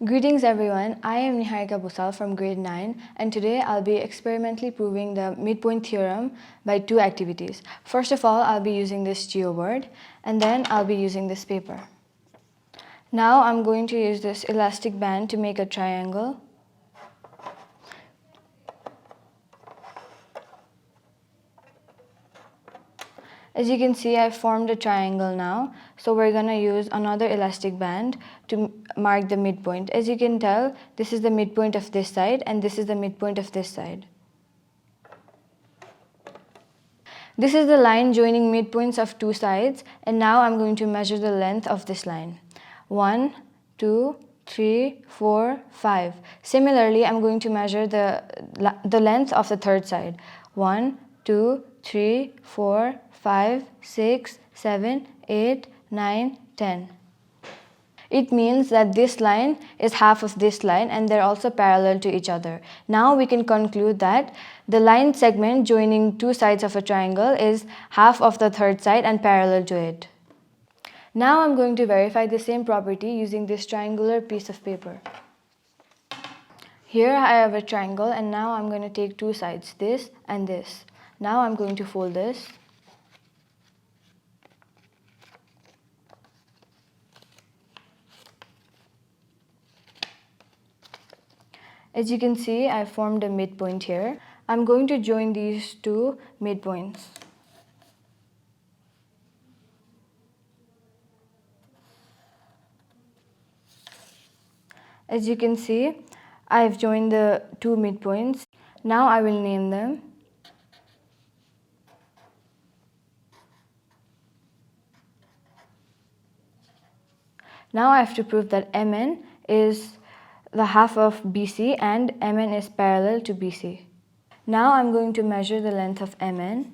Greetings everyone, I am Neharika Bhusal from grade 9 and today I'll be experimentally proving the midpoint theorem by two activities. First of all, I'll be using this Geoboard and then I'll be using this paper. Now I'm going to use this elastic band to make a triangle. As you can see, I've formed a triangle now, so we're going to use another elastic band to mark the midpoint. As you can tell, this is the midpoint of this side and this is the midpoint of this side. This is the line joining midpoints of two sides, and now I'm going to measure the length of this line. 1, 2, 3, 4, 5. Similarly, I'm going to measure the length of the third side. 1, 2, 3, 4, 5, 6, 7, 8, 9, 10. It means that this line is half of this line and they're also parallel to each other. Now we can conclude that the line segment joining two sides of a triangle is half of the third side and parallel to it. Now I'm going to verify the same property using this triangular piece of paper. Here I have a triangle and now I'm going to take two sides, this and this. Now I'm going to fold this. As you can see, I formed a midpoint here. I'm going to join these two midpoints. As you can see, I've joined the two midpoints. Now I will name them. Now I have to prove that MN is the half of BC and MN is parallel to BC. Now I'm going to measure the length of MN.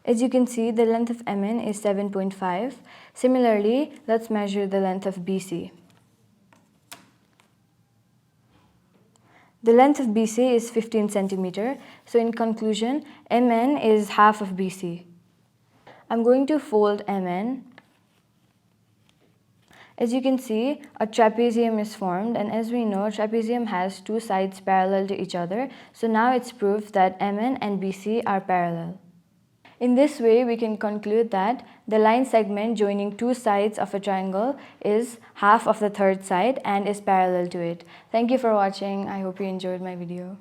As you can see, the length of MN is 7.5. Similarly, let's measure the length of BC. The length of BC is 15 centimeter. So in conclusion, MN is half of BC. I'm going to fold MN. As you can see, a trapezium is formed, and as we know, trapezium has two sides parallel to each other. So now it's proof that MN and BC are parallel. In this way, we can conclude that the line segment joining two sides of a triangle is half of the third side and is parallel to it. Thank you for watching. I hope you enjoyed my video.